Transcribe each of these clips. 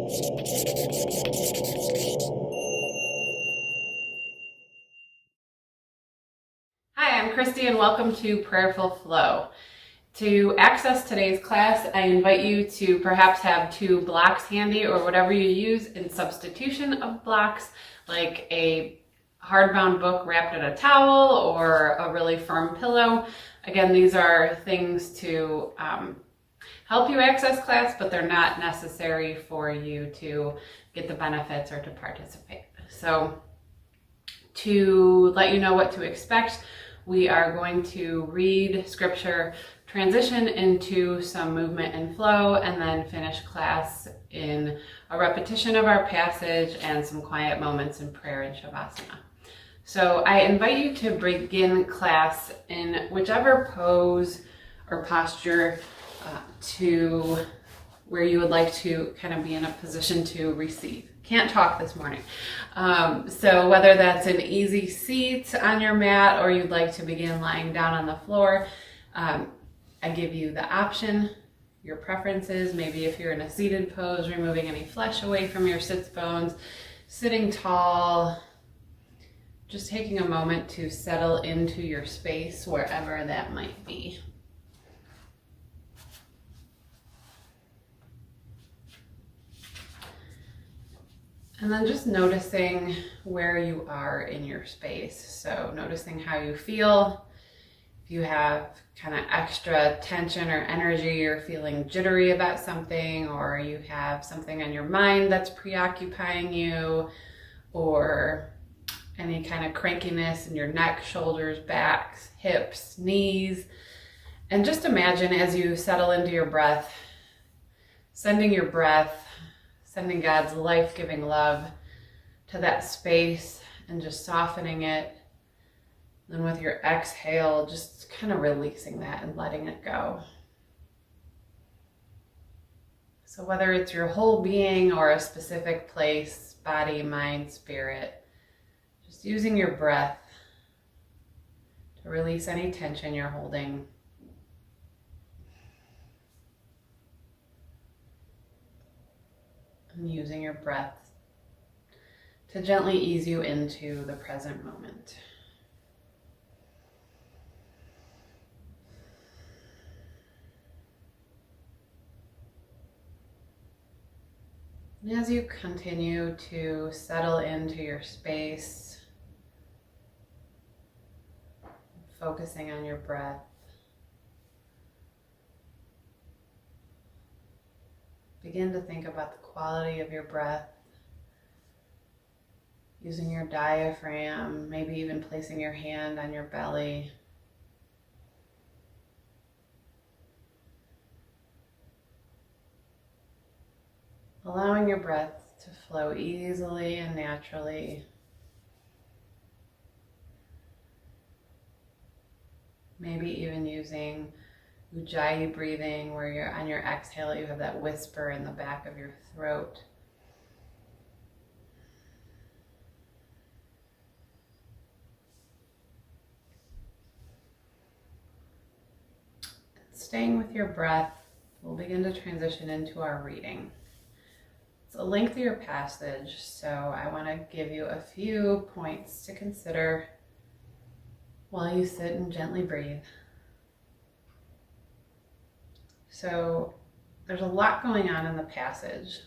Hi, I'm Christy and welcome to Prayerful Flow. To access today's class, I invite you to perhaps have 2 blocks handy or whatever you use in substitution of blocks, like a hardbound book wrapped in a towel or a really firm pillow. Again, these are things to help you access class, but they're not necessary for you to get the benefits or to participate. So to let you know what to expect, we are going to read scripture, transition into some movement and flow, and then finish class in a repetition of our passage and some quiet moments in prayer and Shavasana. So I invite you to begin class in whichever pose or posture to where you would like to kind of be in a position to receive. Can't talk this morning. So whether that's an easy seat on your mat or you'd like to begin lying down on the floor, I give you the option, your preferences. Maybe if you're in a seated pose, removing any flesh away from your sits bones, sitting tall, just taking a moment to settle into your space wherever that might be. And then just noticing where you are in your space. So noticing how you feel. If you have kind of extra tension or energy, you're feeling jittery about something, or you have something on your mind that's preoccupying you, or any kind of crankiness in your neck, shoulders, backs, hips, knees. And just imagine as you settle into your breath, sending God's life-giving love to that space and just softening it. Then with your exhale, just kind of releasing that and letting it go. So whether it's your whole being or a specific place, body, mind, spirit, just using your breath to release any tension you're holding. And using your breath to gently ease you into the present moment. And as you continue to settle into your space, focusing on your breath, begin to think about the quality of your breath, using your diaphragm, maybe even placing your hand on your belly. Allowing your breath to flow easily and naturally. Maybe even using Ujjayi breathing, where you're on your exhale, you have that whisper in the back of your throat. Staying with your breath, we'll begin to transition into our reading. It's a lengthier passage, so I want to give you a few points to consider while you sit and gently breathe. So there's a lot going on in the passage,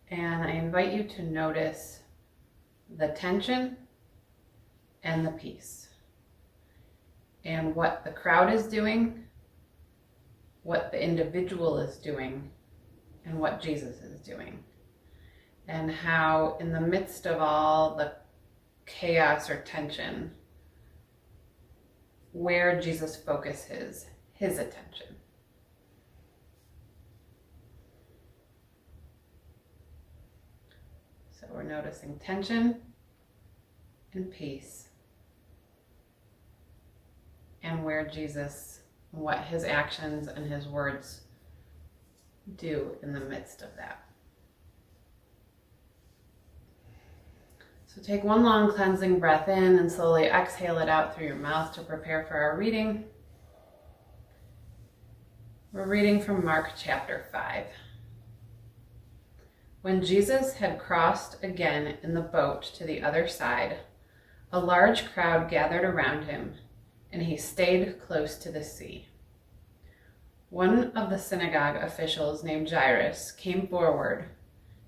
and I invite you to notice the tension and the peace, and what the crowd is doing, what the individual is doing, and what Jesus is doing. And how in the midst of all the chaos or tension, where Jesus focuses his attention. So we're noticing tension and peace, and where Jesus, what his actions and his words do in the midst of that. So take one long cleansing breath in and slowly exhale it out through your mouth to prepare for our reading. We're reading from Mark chapter 5. When Jesus had crossed again in the boat to the other side, a large crowd gathered around him, and he stayed close to the sea. One of the synagogue officials named Jairus came forward.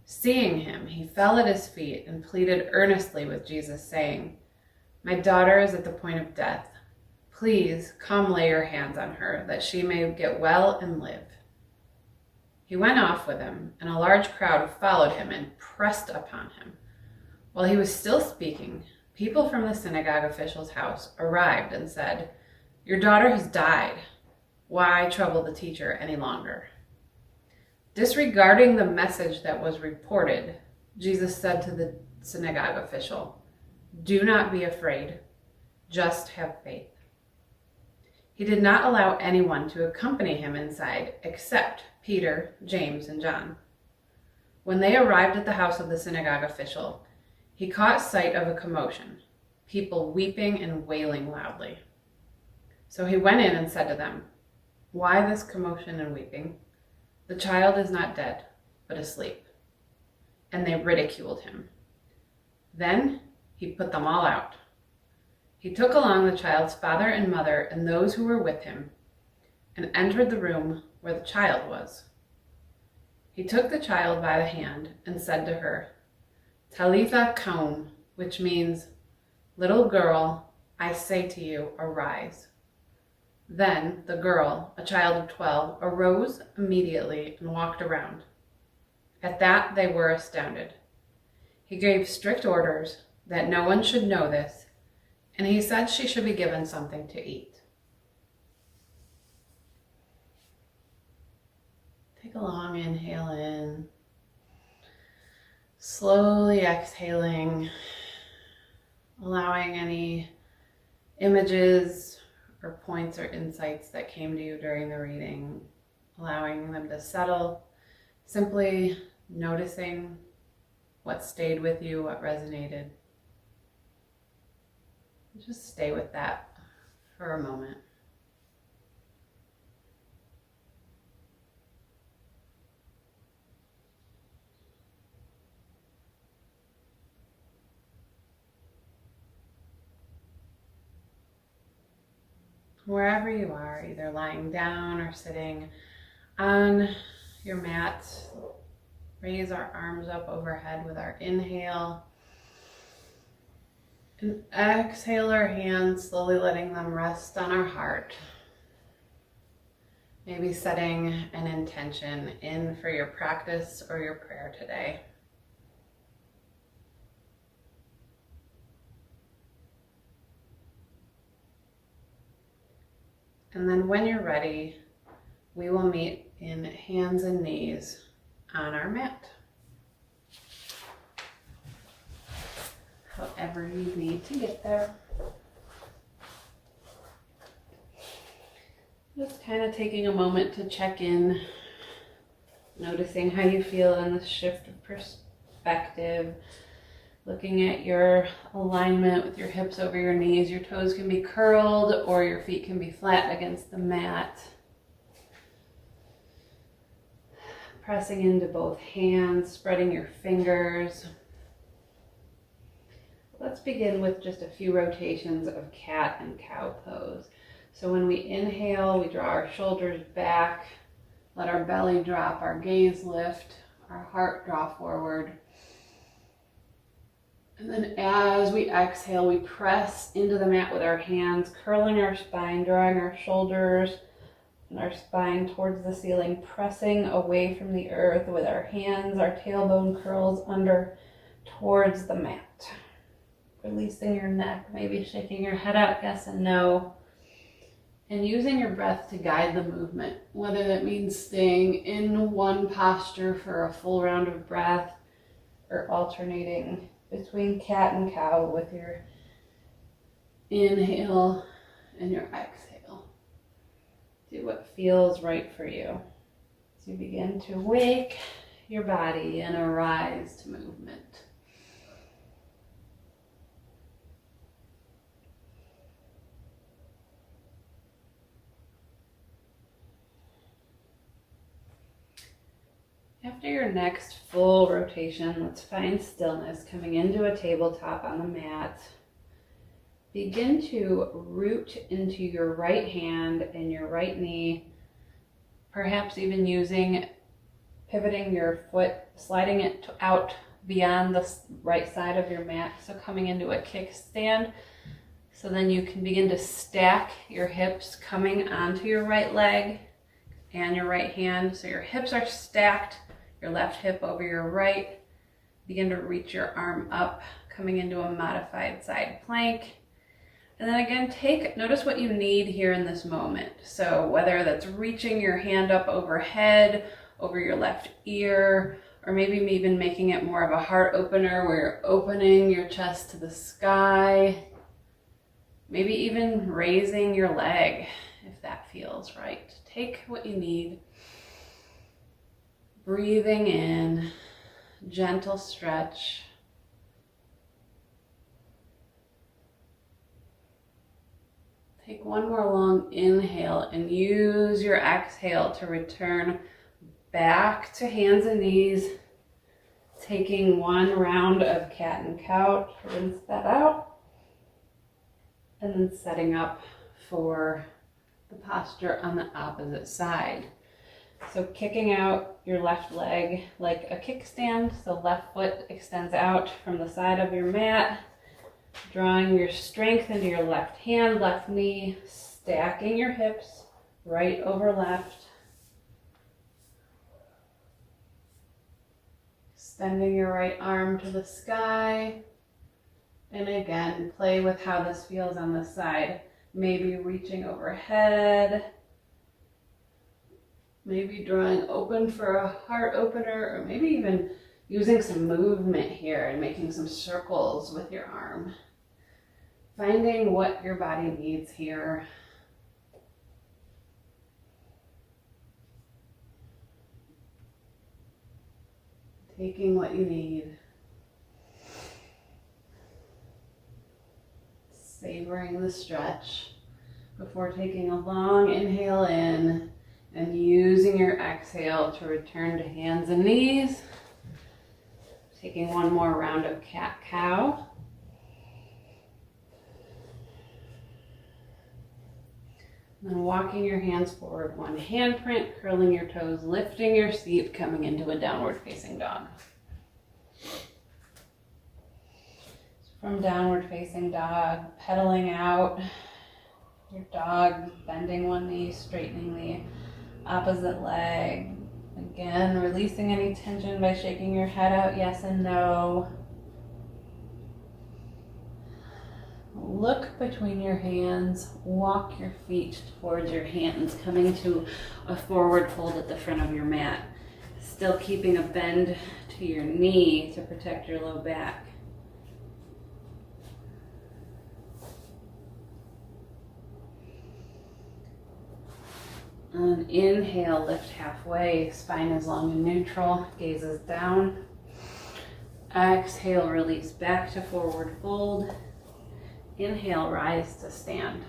Seeing him, he fell at his feet and pleaded earnestly with Jesus, saying, "My daughter is at the point of death. Please come lay your hands on her, that she may get well and live." He went off with him, and a large crowd followed him and pressed upon him. While he was still speaking, people from the synagogue official's house arrived and said, "Your daughter has died. Why trouble the teacher any longer?" Disregarding the message that was reported, Jesus said to the synagogue official, "Do not be afraid, just have faith." He did not allow anyone to accompany him inside except Peter, James, and John. When they arrived at the house of the synagogue official, he caught sight of a commotion, people weeping and wailing loudly. So he went in and said to them, "Why this commotion and weeping? The child is not dead, but asleep." And they ridiculed him. Then he put them all out. He took along the child's father and mother and those who were with him, and entered the room where the child was. He took the child by the hand and said to her, "Talitha koum," which means, "Little girl, I say to you, arise." Then the girl, a child of 12, arose immediately and walked around. At that they were astounded. He gave strict orders that no one should know this, and he said she should be given something to eat. Take a long inhale in, slowly exhaling, allowing any images or points or insights that came to you during the reading, allowing them to settle, simply noticing what stayed with you, what resonated. Just stay with that for a moment. Wherever you are, either lying down or sitting on your mat, raise our arms up overhead with our inhale. And exhale our hands, slowly letting them rest on our heart. Maybe setting an intention in for your practice or your prayer today. And then when you're ready, we will meet in hands and knees on our mat. However you need to get there. Just kind of taking a moment to check in, noticing how you feel in this shift of perspective, looking at your alignment with your hips over your knees. Your toes can be curled or your feet can be flat against the mat. Pressing into both hands, spreading your fingers. Let's begin with just a few rotations of cat and cow pose. So when we inhale, we draw our shoulders back, let our belly drop, our gaze lift, our heart draw forward. And then as we exhale, we press into the mat with our hands, curling our spine, drawing our shoulders and our spine towards the ceiling, pressing away from the earth with our hands, our tailbone curls under towards the mat. Releasing your neck, maybe shaking your head out, yes and no. And using your breath to guide the movement, whether that means staying in one posture for a full round of breath or alternating between cat and cow with your inhale and your exhale. Do what feels right for you. As you begin to wake your body and arise to movement. After your next full rotation, let's find stillness coming into a tabletop on the mat. Begin to root into your right hand and your right knee, perhaps even pivoting your foot, sliding it out beyond the right side of your mat, so coming into a kickstand. So then you can begin to stack your hips coming onto your right leg and your right hand. So your hips are stacked, your left hip over your right. Begin to reach your arm up, coming into a modified side plank. And then again, notice what you need here in this moment. So whether that's reaching your hand up overhead, over your left ear, or maybe even making it more of a heart opener where you're opening your chest to the sky. Maybe even raising your leg if that feels right. Take what you need. Breathing in, gentle stretch. Take one more long inhale and use your exhale to return back to hands and knees. Taking one round of cat and cow, rinse that out. And then setting up for the posture on the opposite side. So kicking out your left leg like a kickstand. So left foot extends out from the side of your mat. Drawing your strength into your left hand, left knee. Stacking your hips right over left. Extending your right arm to the sky. And again, play with how this feels on the side. Maybe reaching overhead. Maybe drawing open for a heart opener, or maybe even using some movement here and making some circles with your arm. Finding what your body needs here. Taking what you need. Savoring the stretch before taking a long inhale in and using your exhale to return to hands and knees. Taking one more round of cat-cow. Then walking your hands forward, one handprint, curling your toes, lifting your seat, coming into a downward facing dog. From downward facing dog, pedaling out your dog, bending one knee, straightening the opposite leg. Again, releasing any tension by shaking your head out, yes and no. Look between your hands, walk your feet towards your hands, coming to a forward fold at the front of your mat. Still keeping a bend to your knee to protect your low back. On an inhale, lift halfway, spine is long and neutral, gaze is down. Exhale, release back to forward fold. Inhale, rise to stand.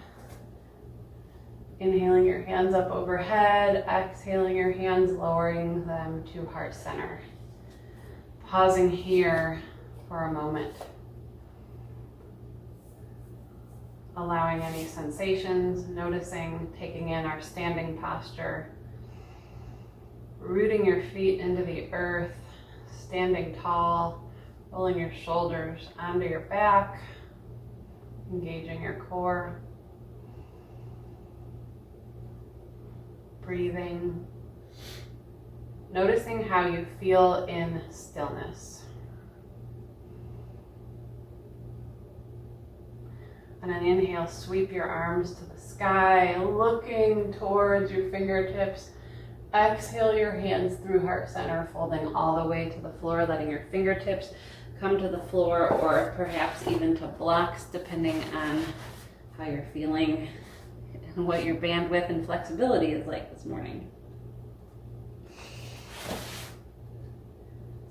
Inhaling your hands up overhead, exhaling your hands, lowering them to heart center. Pausing here for a moment. Allowing any sensations, noticing, taking in our standing posture. Rooting your feet into the earth, standing tall, rolling your shoulders onto your back, engaging your core. Breathing, noticing how you feel in stillness. On an inhale, sweep your arms to the sky, looking towards your fingertips. Exhale your hands through heart center, folding all the way to the floor, letting your fingertips come to the floor or perhaps even to blocks, depending on how you're feeling and what your bandwidth and flexibility is like this morning.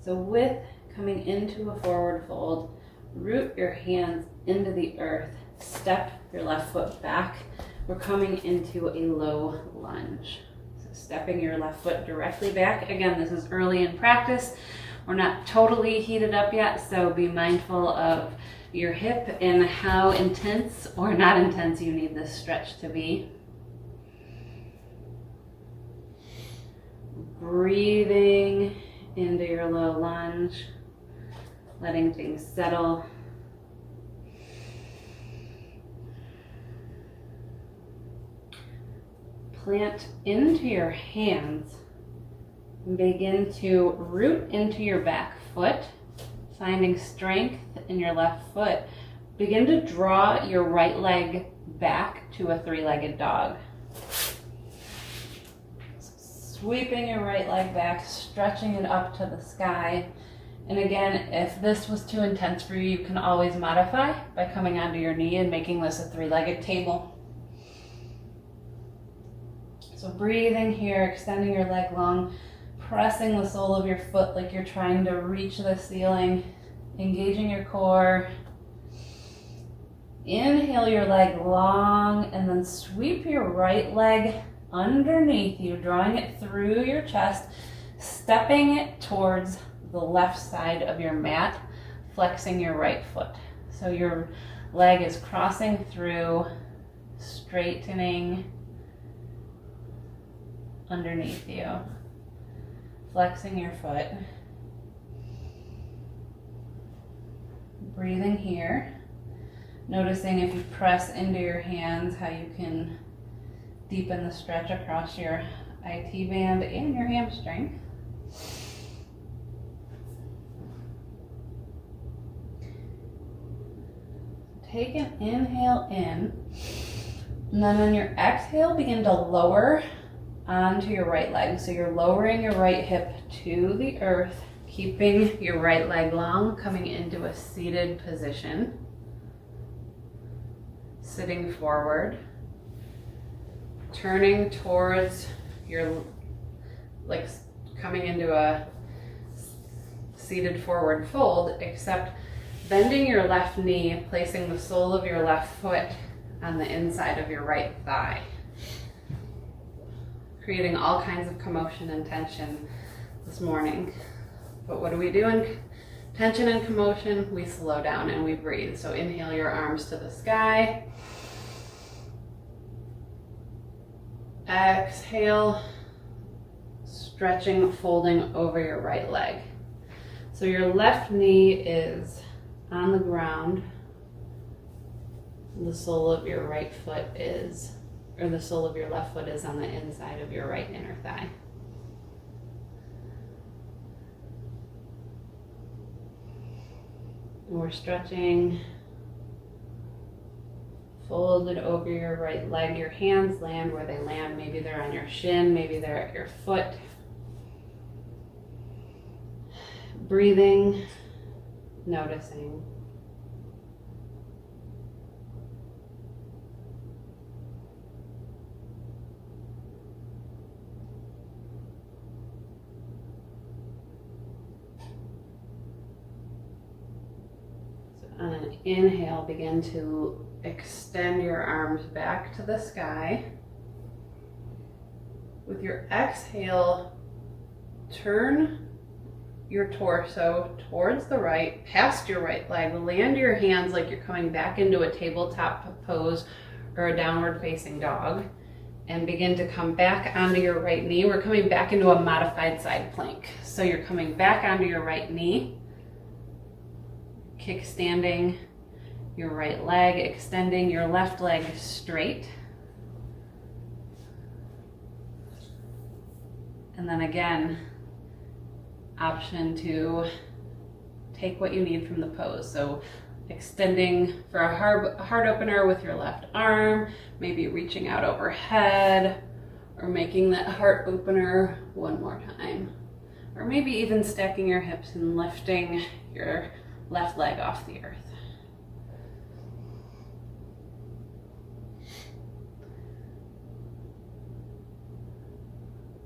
So with coming into a forward fold, root your hands into the earth. Step your left foot back. We're coming into a low lunge. So stepping your left foot directly back. Again, this is early in practice. We're not totally heated up yet, so be mindful of your hip and how intense or not intense you need this stretch to be. Breathing into your low lunge, letting things settle. Plant into your hands and begin to root into your back foot, finding strength in your left foot. Begin to draw your right leg back to a three-legged dog. Sweeping your right leg back, stretching it up to the sky. And again, if this was too intense for you, you can always modify by coming onto your knee and making this a three-legged table. So breathing here, extending your leg long, pressing the sole of your foot like you're trying to reach the ceiling, engaging your core. Inhale your leg long and then sweep your right leg underneath you, drawing it through your chest, stepping it towards the left side of your mat, flexing your right foot. So your leg is crossing through, straightening underneath you, flexing your foot. Breathing here, noticing if you press into your hands how you can deepen the stretch across your IT band and your hamstring. Take an inhale in, and then on your exhale, begin to lower onto your right leg. So you're lowering your right hip to the earth, keeping your right leg long, coming into a seated position. Sitting forward, turning towards your, like coming into a seated forward fold, except bending your left knee, placing the sole of your left foot on the inside of your right thigh, creating all kinds of commotion and tension this morning. But what do we do in tension and commotion? We slow down and we breathe. So inhale your arms to the sky. Exhale, stretching, folding over your right leg. So your left knee is on the ground. The sole of your right foot is, or the sole of your left foot is on the inside of your right inner thigh. And we're stretching, folded over your right leg. Your hands land where they land. Maybe they're on your shin, maybe they're at your foot. Breathing, noticing. On an inhale, begin to extend your arms back to the sky. With your exhale, turn your torso towards the right, past your right leg, land your hands like you're coming back into a tabletop pose or a downward facing dog, and begin to come back onto your right knee. We're coming back into a modified side plank. So you're coming back onto your right knee, kickstanding your right leg, extending your left leg straight. And then again, option to take what you need from the pose. So extending for a heart opener with your left arm, maybe reaching out overhead, or making that heart opener one more time. Or maybe even stacking your hips and lifting your left leg off the earth.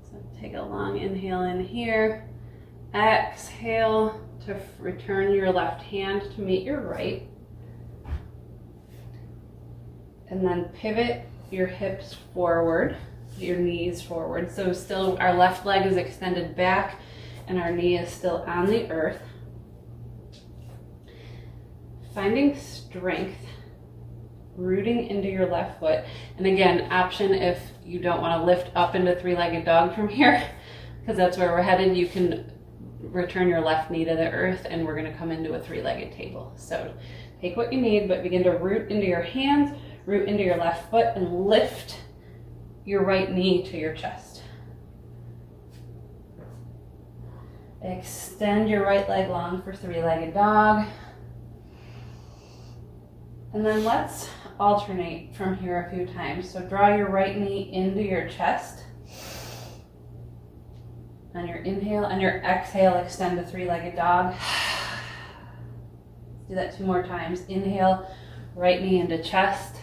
So take a long inhale in here. Exhale to return your left hand to meet your right. And then pivot your hips forward. your knees forward. So still our left leg is extended back and our knee is still on the earth. Finding strength, rooting into your left foot. And again, option if you don't want to lift up into three-legged dog from here, because that's where we're headed, you can return your left knee to the earth and we're going to come into a three-legged table. So take what you need, but begin to root into your hands, root into your left foot, and lift your right knee to your chest. Extend your right leg long for three-legged dog. And then let's alternate from here a few times. So draw your right knee into your chest. On your inhale and your exhale, extend to three-legged dog. Let's do that 2 more times. Inhale, right knee into chest.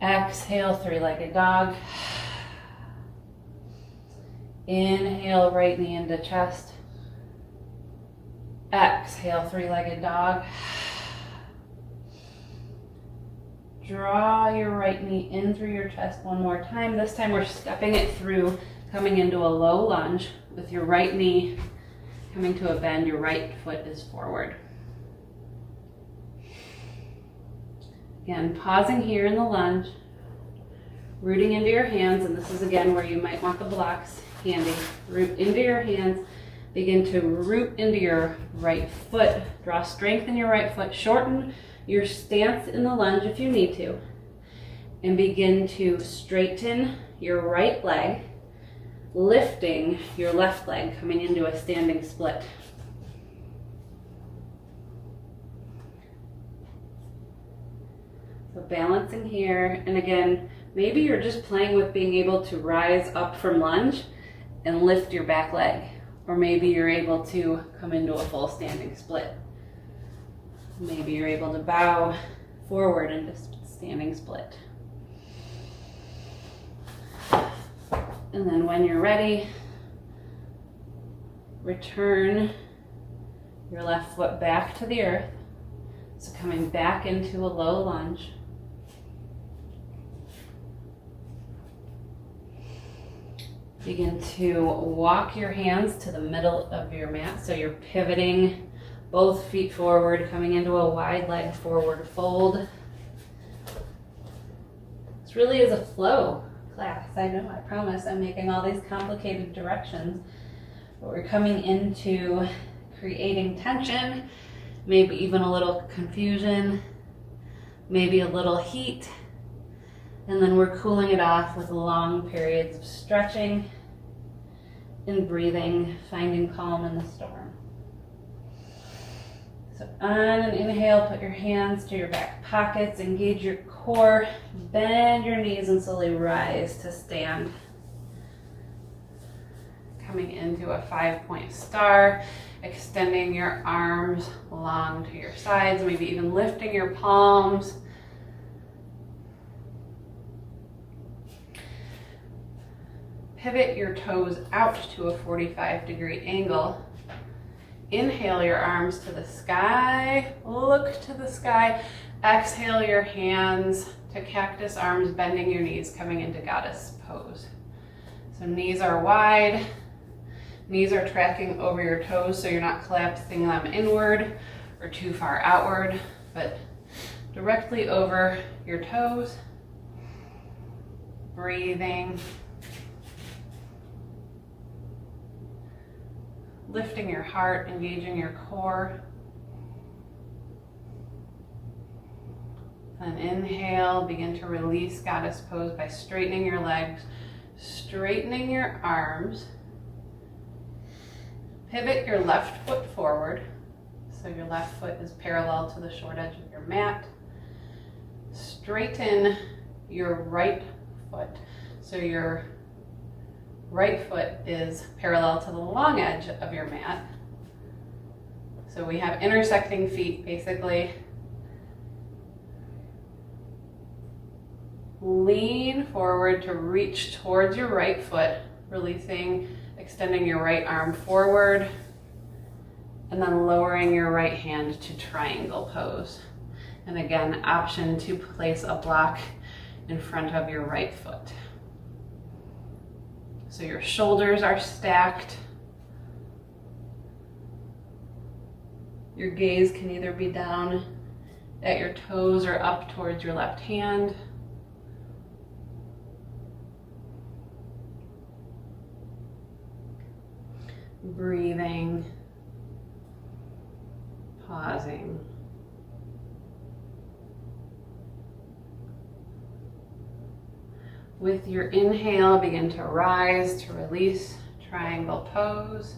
Exhale, three-legged dog. Inhale, right knee into chest. Exhale, three-legged dog. Draw your right knee in through your chest 1 more time. This time we're stepping it through, coming into a low lunge with your right knee coming to a bend. Your right foot is forward. Again, pausing here in the lunge, rooting into your hands, and this is again where you might want the blocks handy. Root into your hands, begin to root into your right foot. Draw strength in your right foot, shorten your stance in the lunge if you need to, and begin to straighten your right leg, lifting your left leg, coming into a standing split. So balancing here, and again, maybe you're just playing with being able to rise up from lunge and lift your back leg, or maybe you're able to come into a full standing split. Maybe you're able to bow forward into standing split. And then when you're ready, return your left foot back to the earth. So coming back into a low lunge. Begin to walk your hands to the middle of your mat. So you're pivoting both feet forward, coming into a wide leg forward fold. This really is a flow class. I know, I promise I'm making all these complicated directions, but we're coming into creating tension, maybe even a little confusion, maybe a little heat, and then we're cooling it off with long periods of stretching and breathing, finding calm in the storm. So on an inhale, put your hands to your back pockets, engage your core, bend your knees and slowly rise to stand. Coming into a 5-point star, extending your arms long to your sides, maybe even lifting your palms. Pivot your toes out to a 45-degree angle. Inhale your arms to the sky, look to the sky. Exhale your hands to cactus arms, bending your knees, coming into goddess pose. So knees are wide, knees are tracking over your toes so you're not collapsing them inward or too far outward, but directly over your toes. Breathing. Lifting your heart, engaging your core. And inhale, begin to release goddess pose by straightening your legs, straightening your arms. Pivot your left foot forward, so your left foot is parallel to the short edge of your mat. Straighten your right foot, so your right foot is parallel to the long edge of your mat. So we have intersecting feet, basically. Lean forward to reach towards your right foot, releasing, extending your right arm forward, and then lowering your right hand to triangle pose. And again, option to place a block in front of your right foot. So your shoulders are stacked. Your gaze can either be down at your toes or up towards your left hand. Breathing, pausing. With your inhale, begin to rise to release, triangle pose.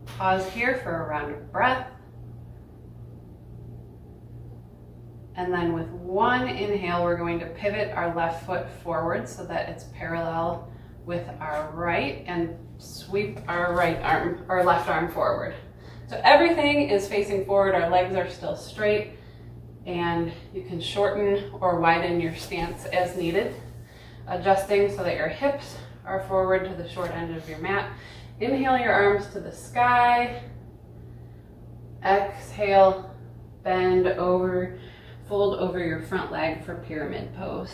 Pause here for a round of breath. And then with one inhale, we're going to pivot our left foot forward so that it's parallel with our right and sweep our right arm, our left arm forward. So everything is facing forward, our legs are still straight, and you can shorten or widen your stance as needed, adjusting so that your hips are forward to the short end of your mat. Inhale your arms to the sky. Exhale, bend over, fold over your front leg for pyramid pose.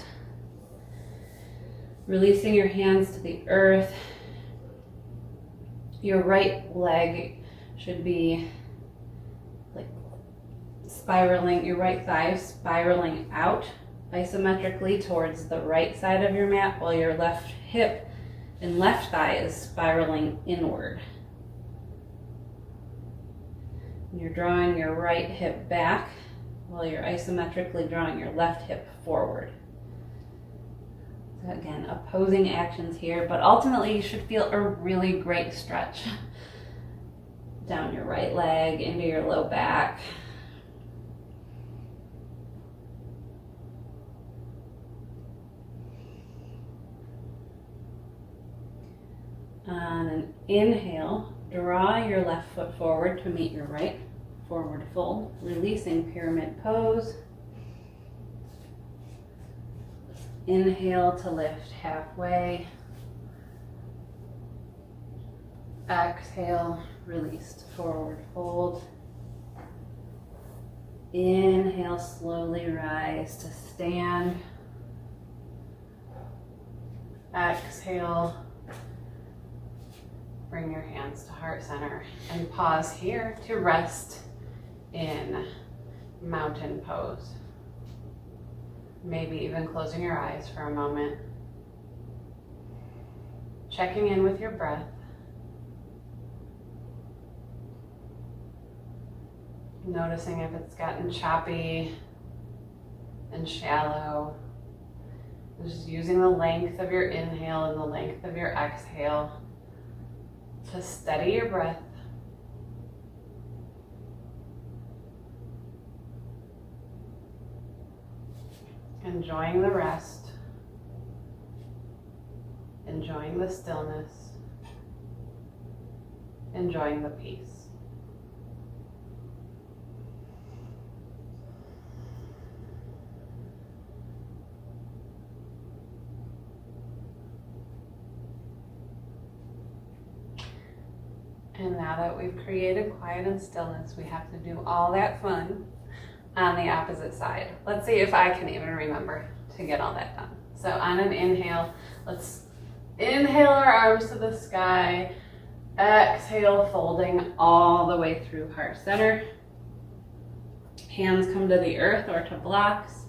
Releasing your hands to the earth. Your right leg should be like spiraling, your right thigh spiraling out isometrically towards the right side of your mat, while your left hip and left thigh is spiraling inward. And you're drawing your right hip back while you're isometrically drawing your left hip forward. So again, opposing actions here, but ultimately you should feel a really great stretch down your right leg, into your low back. On an inhale, draw your left foot forward to meet your right, forward fold, releasing pyramid pose. Inhale to lift halfway. Exhale, release to forward fold. Inhale, slowly rise to stand. Exhale, bring your hands to heart center and pause here to rest in mountain pose. Maybe even closing your eyes for a moment. Checking in with your breath. Noticing if it's gotten choppy and shallow. Just using the length of your inhale and the length of your exhale to steady your breath. Enjoying the rest. Enjoying the stillness. Enjoying the peace. And now that we've created quiet and stillness, we have to do all that fun on the opposite side. Let's see if I can even remember to get all that done. So on an inhale, let's inhale our arms to the sky. Exhale, folding all the way through heart center. Hands come to the earth or to blocks.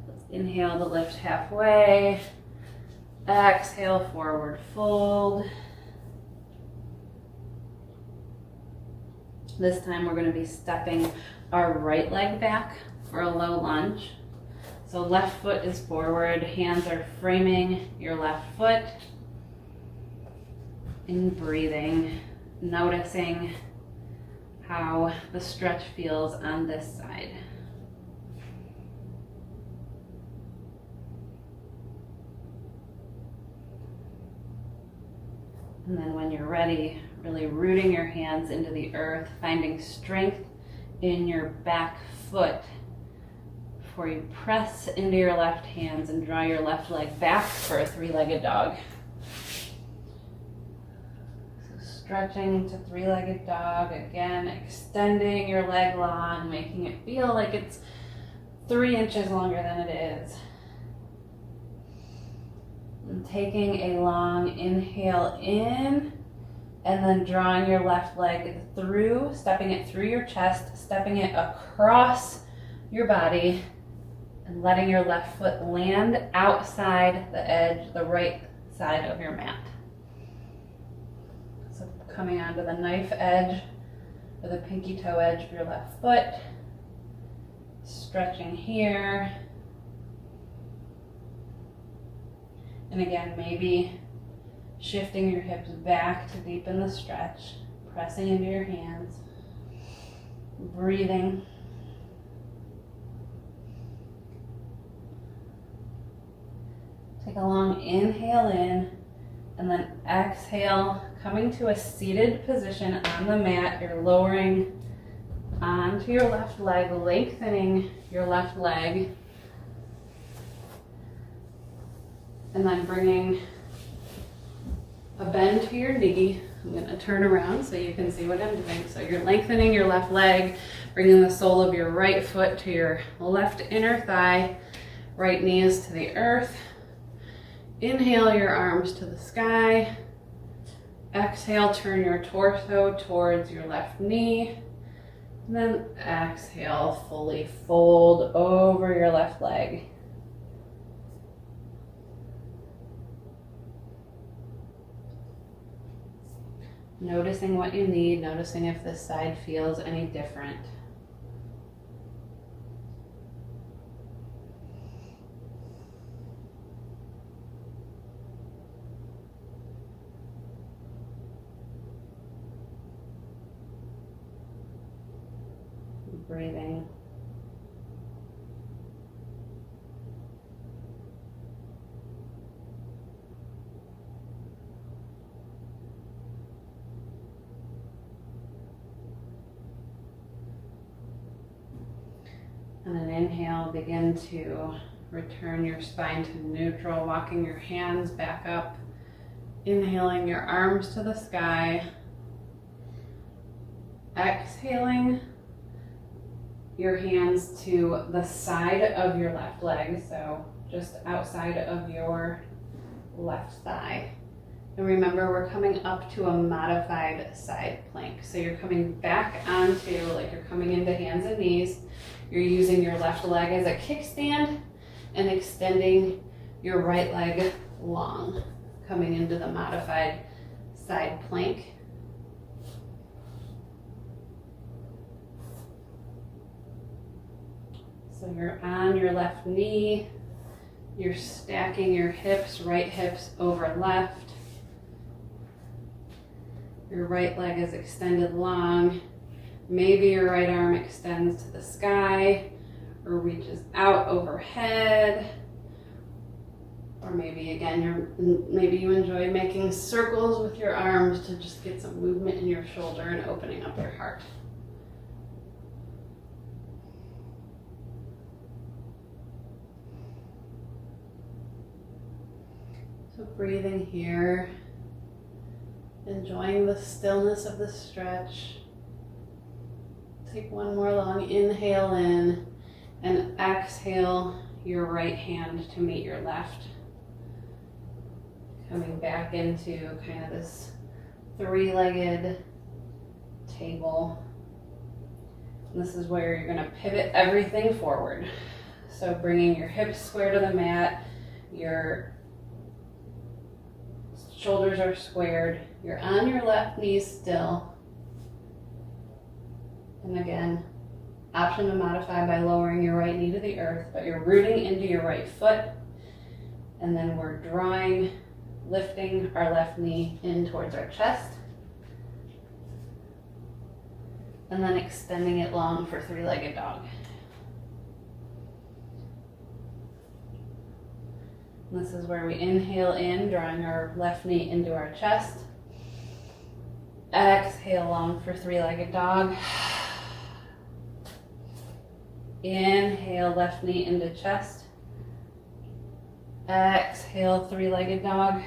Let's inhale to lift halfway. Exhale, forward fold. This time we're going to be stepping our right leg back for a low lunge. So left foot is forward, hands are framing your left foot. In breathing, noticing how the stretch feels on this side. And then when you're ready, really rooting your hands into the earth, finding strength in your back foot before you press into your left hands and draw your left leg back for a three-legged dog. So stretching to three-legged dog, again, extending your leg long, making it feel like it's 3 inches longer than it is. And taking a long inhale in, and then drawing your left leg through, stepping it through your chest, stepping it across your body, and letting your left foot land outside the edge, the right side of your mat. So coming onto the knife edge or the pinky toe edge of your left foot, stretching here. And again, maybe shifting your hips back to deepen the stretch, pressing into your hands, breathing. Take a long inhale in, and then exhale, coming to a seated position on the mat. You're lowering onto your left leg, lengthening your left leg, and then bringing a bend to your knee. I'm going to turn around so you can see what I'm doing. So you're lengthening your left leg, bringing the sole of your right foot to your left inner thigh, right knee is to the earth. Inhale your arms to the sky. Exhale, turn your torso towards your left knee. And then exhale, fully fold over your left leg. Noticing what you need, noticing if this side feels any different. Breathing. And an inhale, begin to return your spine to neutral, walking your hands back up, inhaling your arms to the sky, exhaling your hands to the side of your left leg, so just outside of your left thigh. And remember, we're coming up to a modified side plank. So you're coming back onto, like you're coming into hands and knees. You're using your left leg as a kickstand and extending your right leg long, coming into the modified side plank. So you're on your left knee, you're stacking your hips, right hips over left. Your right leg is extended long. Maybe your right arm extends to the sky or reaches out overhead. Or maybe again, maybe you enjoy making circles with your arms to just get some movement in your shoulder and opening up your heart. So breathing here, enjoying the stillness of the stretch. Take one more long inhale in and exhale your right hand to meet your left. Coming back into kind of this three-legged table. And this is where you're going to pivot everything forward. So bringing your hips square to the mat, your shoulders are squared, you're on your left knee still. And again, option to modify by lowering your right knee to the earth, but you're rooting into your right foot. And then we're drawing, lifting our left knee in towards our chest. And then extending it long for three-legged dog. And this is where we inhale in, drawing our left knee into our chest. Exhale long for three-legged dog. Inhale, left knee into chest. Exhale, three-legged dog.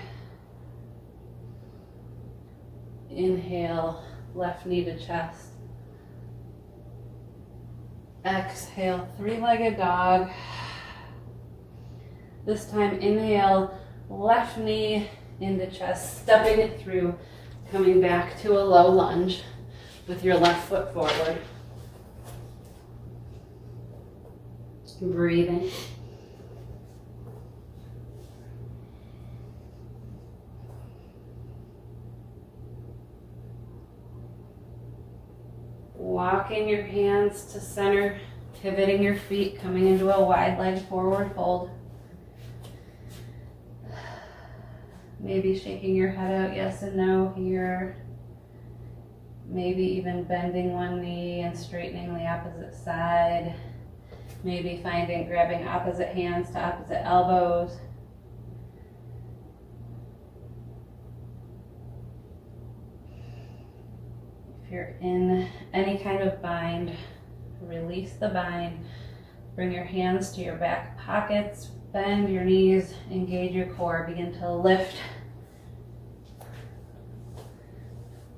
Inhale, left knee to chest. Exhale, three-legged dog. This time, inhale, left knee into chest, stepping it through, coming back to a low lunge with your left foot forward. Breathing. Walking your hands to center, pivoting your feet, coming into a wide leg forward fold. Maybe shaking your head out yes and no here. Maybe even bending one knee and straightening the opposite side. Maybe grabbing opposite hands to opposite elbows. If you're in any kind of bind, release the bind. Bring your hands to your back pockets. Bend your knees, engage your core. Begin to lift.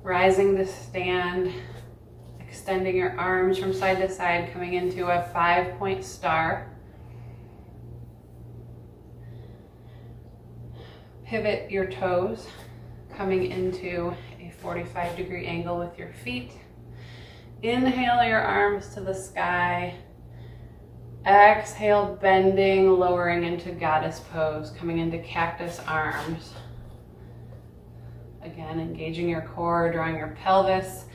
Rising to stand. Extending your arms from side to side, coming into a 5-point star. Pivot your toes, coming into a 45-degree angle with your feet. Inhale your arms to the sky. Exhale, bending, lowering into goddess pose, coming into cactus arms. Again, engaging your core, drawing your pelvis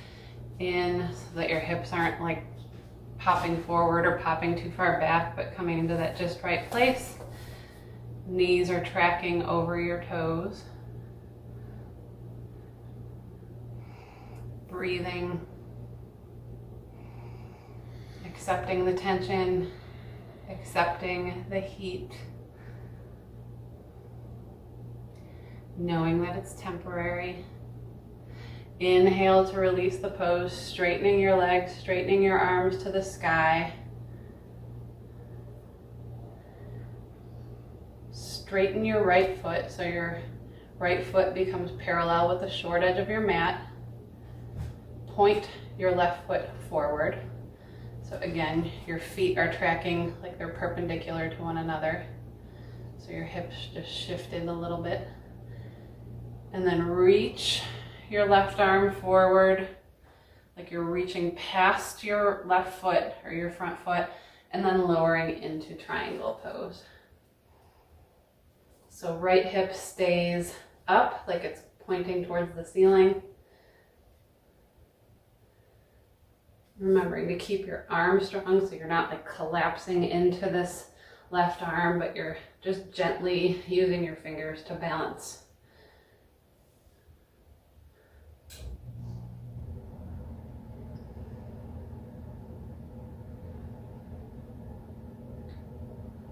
in so that your hips aren't like popping forward or popping too far back, but coming into that just right place. Knees are tracking over your toes. Breathing. Accepting the tension, accepting the heat. Knowing that it's temporary. Inhale to release the pose, straightening your legs, straightening your arms to the sky. Straighten your right foot so your right foot becomes parallel with the short edge of your mat. Point your left foot forward. So again, your feet are tracking like they're perpendicular to one another. So your hips just shifted a little bit. And then reach your left arm forward, like you're reaching past your left foot or your front foot, and then lowering into triangle pose. So right hip stays up, like it's pointing towards the ceiling. Remembering to keep your arm strong so you're not like collapsing into this left arm, but you're just gently using your fingers to balance.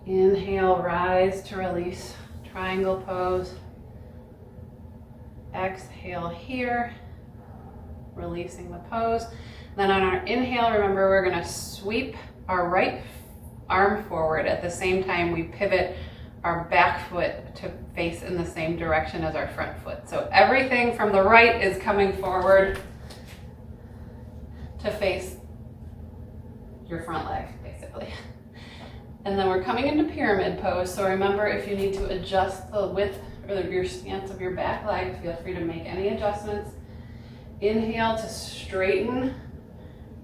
Inhale, rise to release, triangle pose. Exhale here, releasing the pose. Then on our inhale, remember we're gonna sweep our right arm forward. At the same time, we pivot our back foot to face in the same direction as our front foot. So everything from the right is coming forward to face your front leg, basically. And then we're coming into pyramid pose. So remember, if you need to adjust the width or your stance of your back leg, feel free to make any adjustments. Inhale to straighten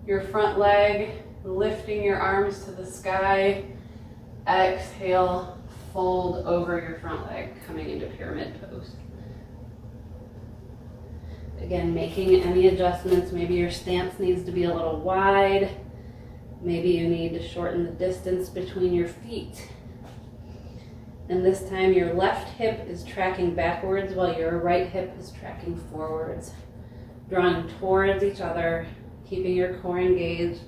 your front leg, lifting your arms to the sky. Exhale, fold over your front leg, coming into pyramid pose. Again, making any adjustments. Maybe your stance needs to be a little wide. Maybe you need to shorten the distance between your feet. And this time your left hip is tracking backwards while your right hip is tracking forwards. Drawing towards each other, keeping your core engaged.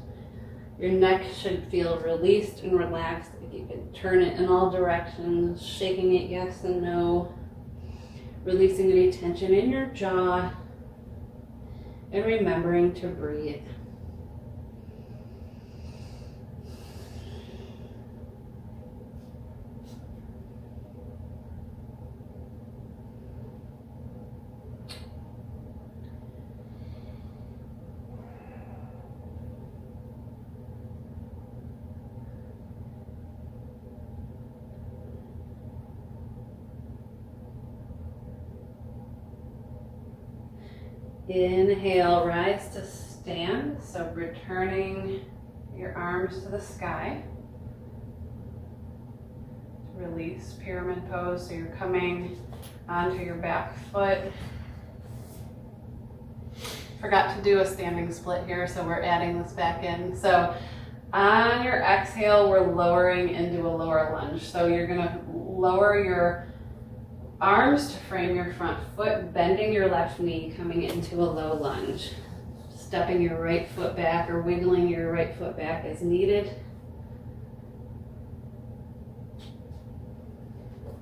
Your neck should feel released and relaxed. If you can turn it in all directions, shaking it yes and no. Releasing any tension in your jaw. And remembering to breathe. Inhale, rise to stand. So returning your arms to the sky. Release pyramid pose. So you're coming onto your back foot. Forgot to do a standing split here, so we're adding this back in. So on your exhale, we're lowering into a lower lunge. So you're gonna lower your arms to frame your front foot, bending your left knee, coming into a low lunge. Stepping your right foot back or wiggling your right foot back as needed.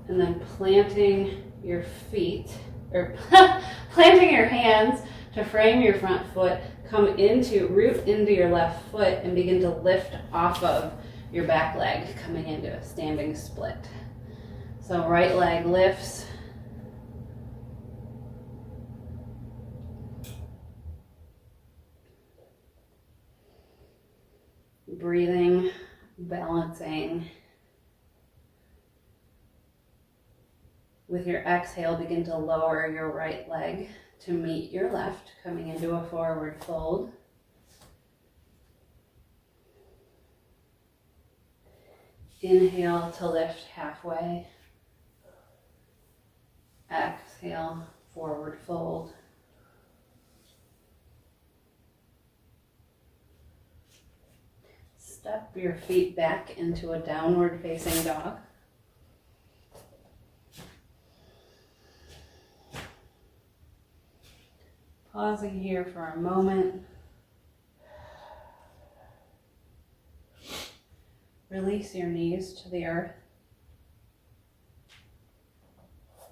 And then planting your feet, or planting your hands to frame your front foot, root into your left foot and begin to lift off of your back leg, coming into a standing split. So right leg lifts. Breathing, balancing. With your exhale, begin to lower your right leg to meet your left, coming into a forward fold. Inhale to lift halfway. Exhale, forward fold. Step your feet back into a downward facing dog. Pausing here for a moment. Release your knees to the earth.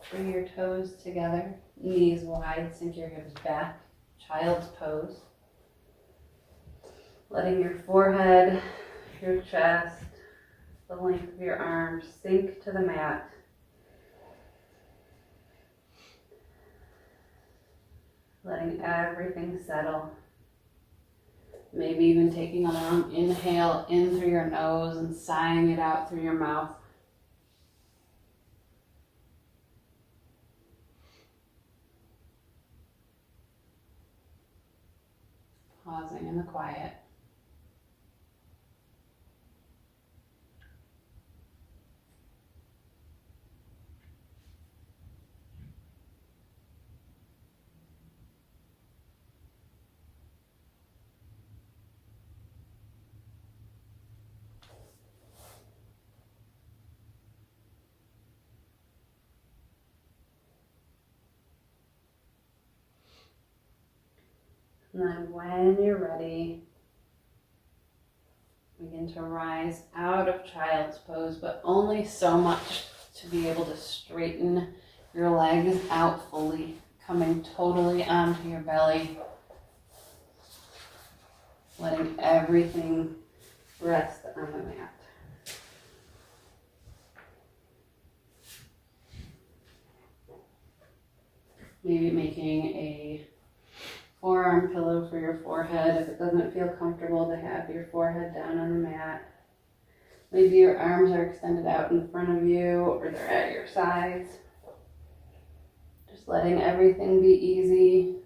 Bring your toes together, knees wide, sink your hips back, child's pose. Letting your forehead, your chest, the length of your arms sink to the mat. Letting everything settle. Maybe even taking a long inhale in through your nose and sighing it out through your mouth. Pausing in the quiet. And then when you're ready, begin to rise out of child's pose, but only so much to be able to straighten your legs out fully, coming totally onto your belly, letting everything rest on the mat. Maybe making a forearm pillow for your forehead if it doesn't feel comfortable to have your forehead down on the mat. Maybe your arms are extended out in front of you or they're at your sides. Just letting everything be easy.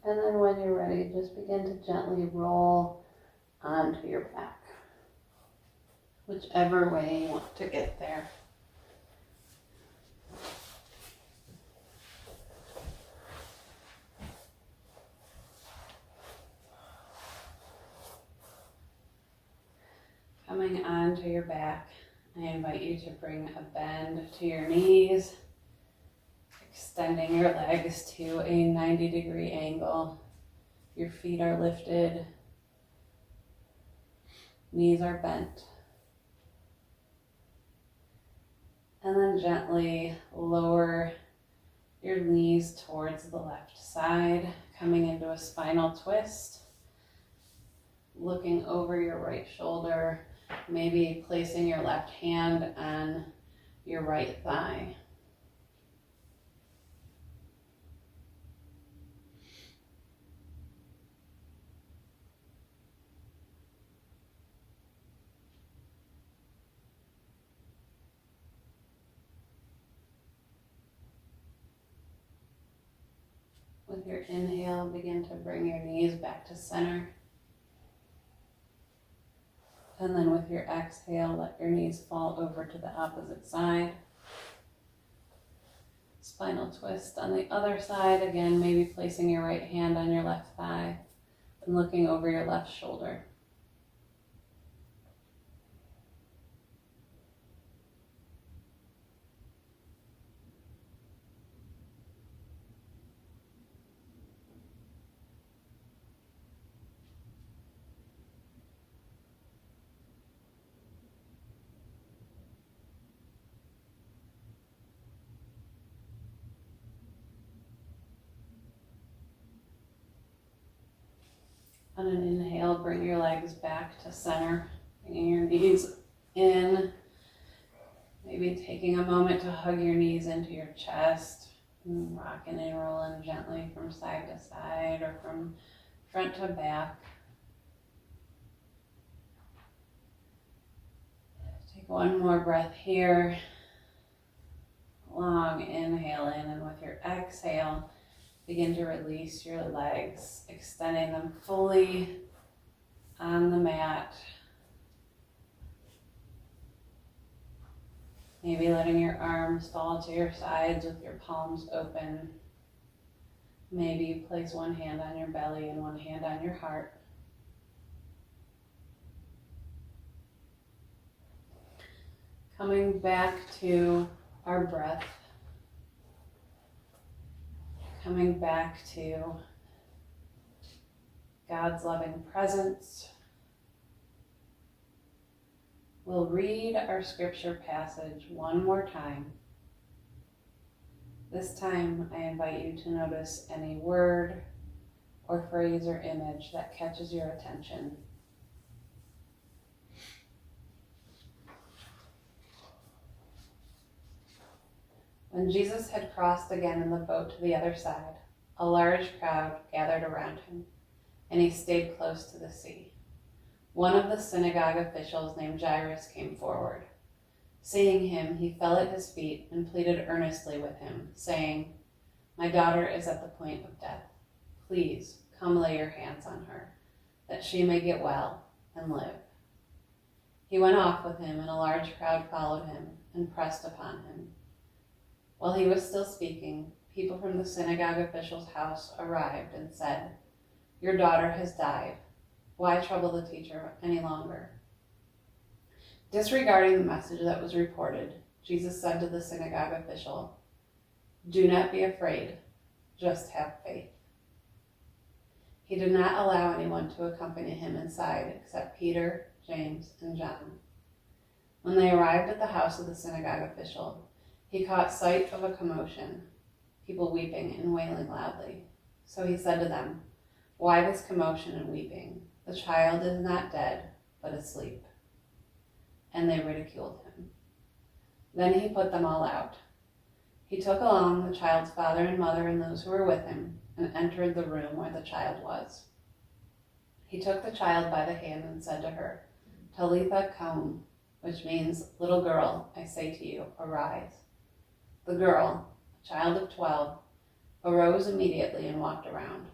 And then when you're ready, just begin to gently roll onto your back, whichever way you want to get there. Coming onto your back, I invite you to bring a bend to your knees, extending your legs to a 90-degree angle. Your feet are lifted, knees are bent. And then gently lower your knees towards the left side, coming into a spinal twist, looking over your right shoulder, maybe placing your left hand on your right thigh. With your inhale, begin to bring your knees back to center. And then with your exhale, let your knees fall over to the opposite side. Spinal twist on the other side. Again, maybe placing your right hand on your left thigh and looking over your left shoulder. On an inhale, bring your legs back to center, bringing your knees in. Maybe taking a moment to hug your knees into your chest, and rocking and rolling gently from side to side or from front to back. Take one more breath here. Long inhale in, and with your exhale, begin to release your legs, extending them fully on the mat. Maybe letting your arms fall to your sides with your palms open. Maybe you place one hand on your belly and one hand on your heart. Coming back to our breath. Coming back to God's loving presence. We'll read our scripture passage one more time. This time, I invite you to notice any word or phrase or image that catches your attention. When Jesus had crossed again in the boat to the other side, a large crowd gathered around him, and he stayed close to the sea. One of the synagogue officials named Jairus came forward. Seeing him, he fell at his feet and pleaded earnestly with him, saying, "My daughter is at the point of death. Please come lay your hands on her, that she may get well and live." He went off with him, and a large crowd followed him and pressed upon him. While he was still speaking, people from the synagogue official's house arrived and said, "Your daughter has died. Why trouble the teacher any longer?" Disregarding the message that was reported, Jesus said to the synagogue official, "Do not be afraid, just have faith." He did not allow anyone to accompany him inside except Peter, James, and John. When they arrived at the house of the synagogue official, he caught sight of a commotion, people weeping and wailing loudly. So he said to them, "Why this commotion and weeping? The child is not dead, but asleep." And they ridiculed him. Then he put them all out. He took along the child's father and mother and those who were with him, and entered the room where the child was. He took the child by the hand and said to her, "Talitha koum," which means, "Little girl, I say to you, arise." The girl, a child of 12, arose immediately and walked around.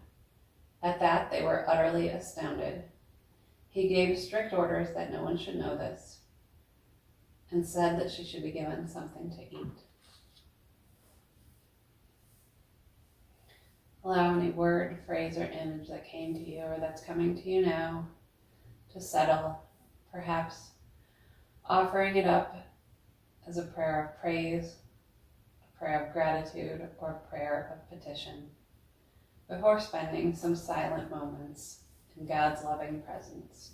At that, they were utterly astounded. He gave strict orders that no one should know this, and said that she should be given something to eat. Allow any word, phrase, or image that came to you or that's coming to you now to settle, perhaps offering it up as a prayer of praise, a prayer of gratitude, or a prayer of petition, before spending some silent moments in God's loving presence.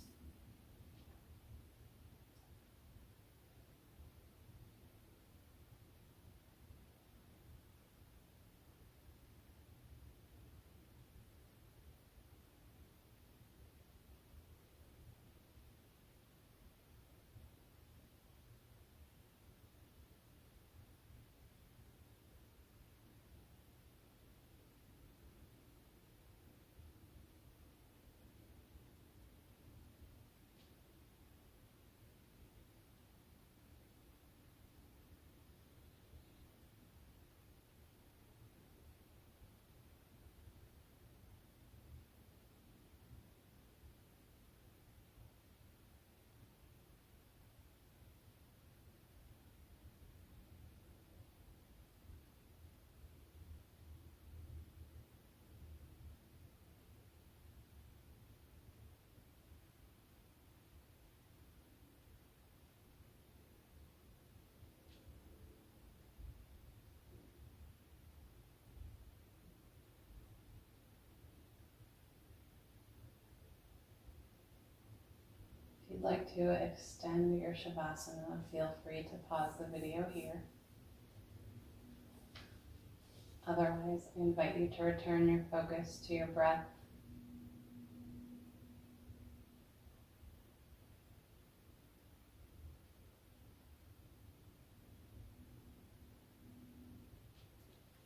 like to extend your Shavasana, feel free to pause the video here. Otherwise, I invite you to return your focus to your breath.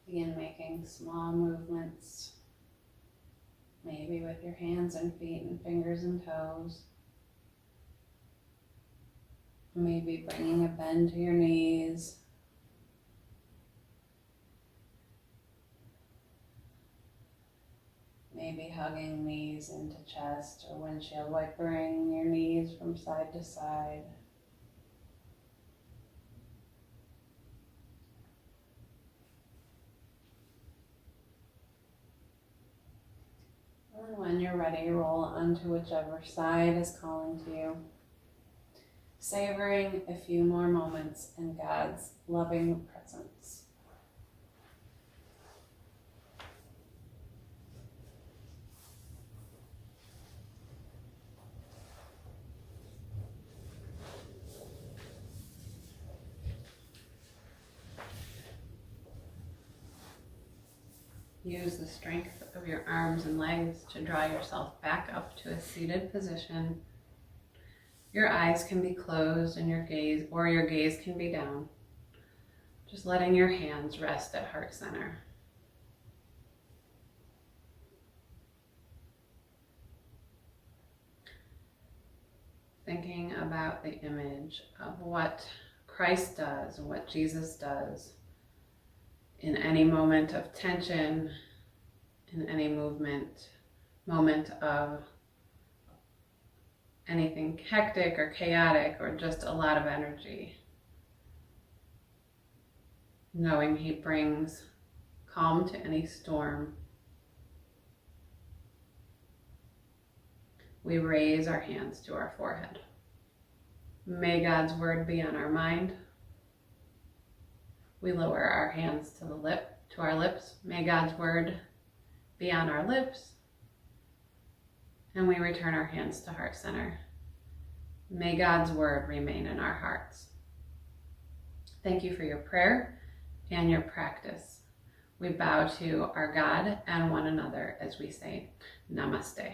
Begin making small movements, maybe with your hands and feet and fingers and toes. Maybe bringing a bend to your knees. Maybe hugging knees into chest or windshield wipering your knees from side to side. And when you're ready, roll onto whichever side is calling to you, savoring a few more moments in God's loving presence. Use the strength of your arms and legs to draw yourself back up to a seated position. Your eyes can be closed and your gaze can be down. Just letting your hands rest at heart center. Thinking about the image of what Christ does and what Jesus does in any moment of tension, in any moment of anything hectic or chaotic or just a lot of energy. Knowing he brings calm to any storm. We raise our hands to our forehead. May God's word be on our mind. We lower our hands to our lips. May God's word be on our lips. And we return our hands to heart center. May God's word remain in our hearts. Thank you for your prayer and your practice. We bow to our God and one another as we say Namaste.